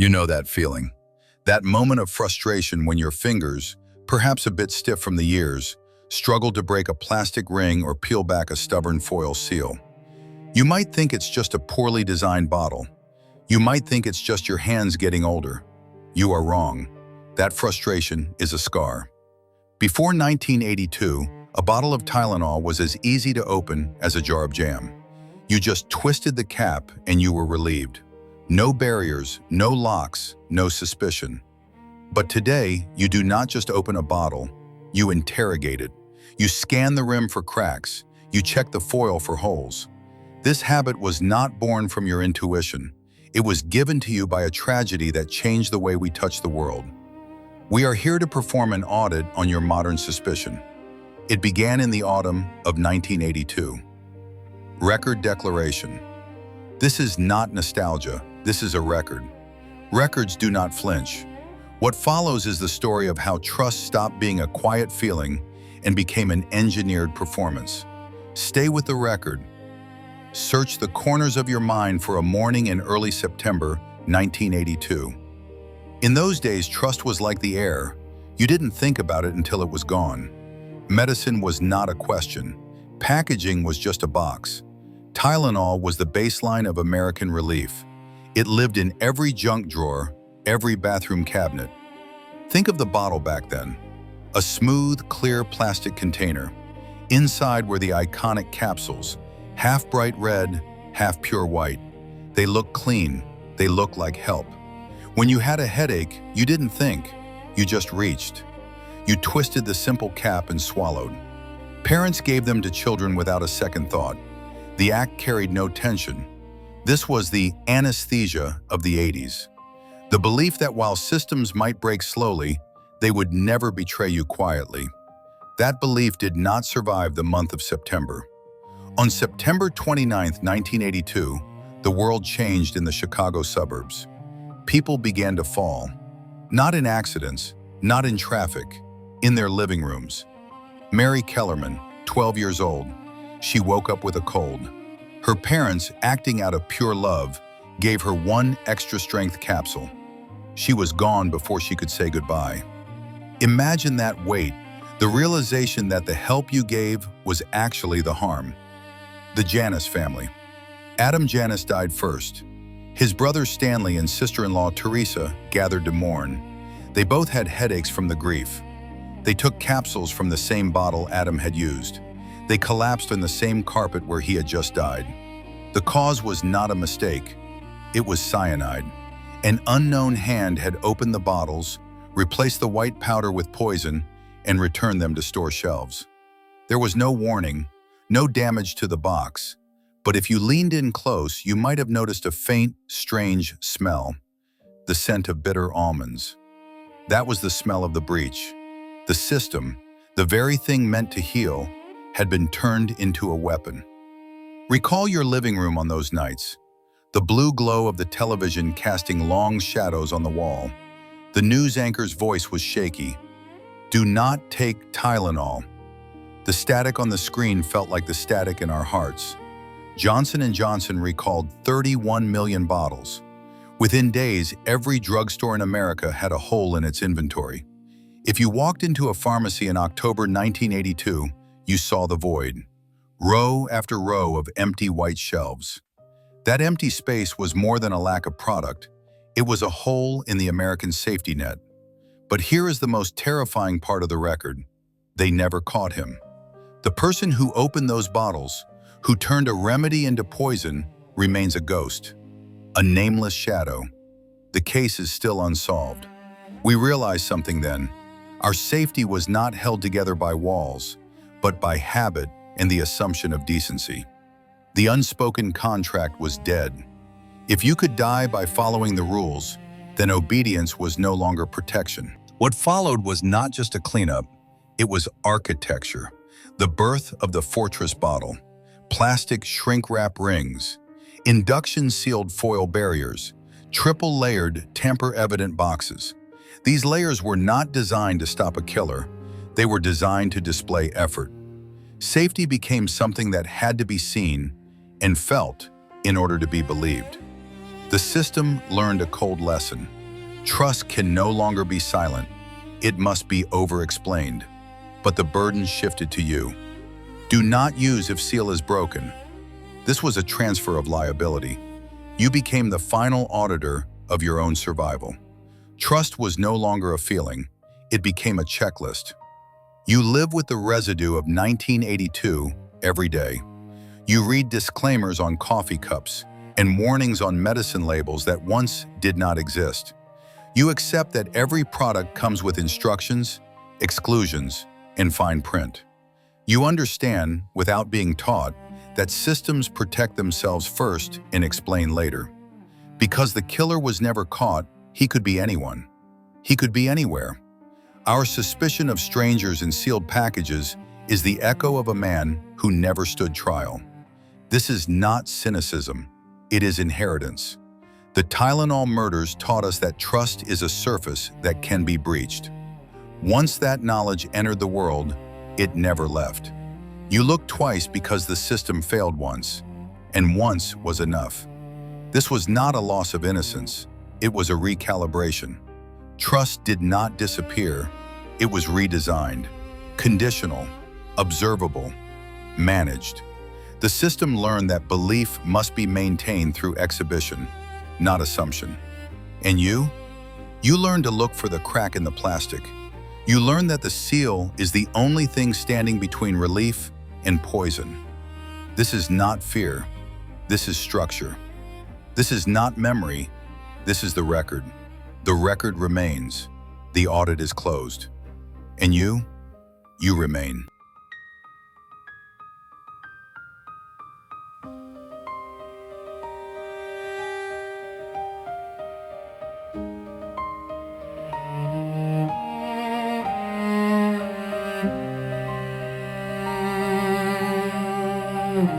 You know that feeling. That moment of frustration when your fingers, perhaps a bit stiff from the years, struggle to break a plastic ring or peel back a stubborn foil seal. You might think it's just a poorly designed bottle. You might think it's just your hands getting older. You are wrong. That frustration is a scar. Before 1982, a bottle of Tylenol was as easy to open as a jar of jam. You just twisted the cap and you were relieved. No barriers, no locks, no suspicion. But today, you do not just open a bottle, you interrogate it. You scan the rim for cracks. You check the foil for holes. This habit was not born from your intuition. It was given to you by a tragedy that changed the way we touch the world. We are here to perform an audit on your modern suspicion. It began in the autumn of 1982. Record declaration. This is not nostalgia, this is a record. Records do not flinch. What follows is the story of how trust stopped being a quiet feeling and became an engineered performance. Stay with the record. Search the corners of your mind for a morning in early September 1982. In those days, trust was like the air. You didn't think about it until it was gone. Medicine was not a question. Packaging was just a box. Tylenol was the baseline of American relief. It lived in every junk drawer, every bathroom cabinet. Think of the bottle back then. A smooth, clear plastic container. Inside were the iconic capsules, half bright red, half pure white. They looked clean. They looked like help. When you had a headache, you didn't think. You just reached. You twisted the simple cap and swallowed. Parents gave them to children without a second thought. The act carried no tension. This was the anesthesia of the 80s. The belief that while systems might break slowly, they would never betray you quietly. That belief did not survive the month of September. On September 29, 1982, the world changed in the Chicago suburbs. People began to fall. Not in accidents, not in traffic, in their living rooms. Mary Kellerman, 12 years old, she woke up with a cold. Her parents, acting out of pure love, gave her one extra strength capsule. She was gone before she could say goodbye. Imagine that weight, the realization that the help you gave was actually the harm. The Janis family. Adam Janis died first. His brother Stanley and sister-in-law Teresa gathered to mourn. They both had headaches from the grief. They took capsules from the same bottle Adam had used. They collapsed on the same carpet where he had just died. The cause was not a mistake. It was cyanide. An unknown hand had opened the bottles, replaced the white powder with poison, and returned them to store shelves. There was no warning, no damage to the box, but if you leaned in close, you might have noticed a faint, strange smell, the scent of bitter almonds. That was the smell of the breach. The system, the very thing meant to heal, had been turned into a weapon. Recall your living room on those nights. The blue glow of the television casting long shadows on the wall. The news anchor's voice was shaky. Do not take Tylenol. The static on the screen felt like the static in our hearts. Johnson & Johnson recalled 31 million bottles. Within days, every drugstore in America had a hole in its inventory. If you walked into a pharmacy in October 1982, you saw the void. Row after row of empty white shelves. That empty space was more than a lack of product. It was a hole in the American safety net. But here is the most terrifying part of the record. They never caught him. The person who opened those bottles, who turned a remedy into poison, remains a ghost. A nameless shadow. The case is still unsolved. We realized something then. Our safety was not held together by walls, but by habit and the assumption of decency. The unspoken contract was dead. If you could die by following the rules, then obedience was no longer protection. What followed was not just a cleanup, it was architecture. The birth of the fortress bottle, plastic shrink-wrap rings, induction-sealed foil barriers, triple-layered, tamper-evident boxes. These layers were not designed to stop a killer. They were designed to display effort. Safety became something that had to be seen and felt in order to be believed. The system learned a cold lesson. Trust can no longer be silent. It must be over-explained. But the burden shifted to you. Do not use if seal is broken. This was a transfer of liability. You became the final auditor of your own survival. Trust was no longer a feeling. It became a checklist. You live with the residue of 1982 every day. You read disclaimers on coffee cups and warnings on medicine labels that once did not exist. You accept that every product comes with instructions, exclusions, and fine print. You understand, without being taught, that systems protect themselves first and explain later. Because the killer was never caught, he could be anyone. He could be anywhere. Our suspicion of strangers in sealed packages is the echo of a man who never stood trial. This is not cynicism. It is inheritance. The Tylenol murders taught us that trust is a surface that can be breached. Once that knowledge entered the world, it never left. You looked twice because the system failed once, and once was enough. This was not a loss of innocence. It was a recalibration. Trust did not disappear. It was redesigned, conditional, observable, managed. The system learned that belief must be maintained through exhibition, not assumption. And you learned to look for the crack in the plastic. You learned that the seal is the only thing standing between relief and poison. This is not fear. This is structure. This is not memory. This is the record. The record remains. The audit is closed. And you remain.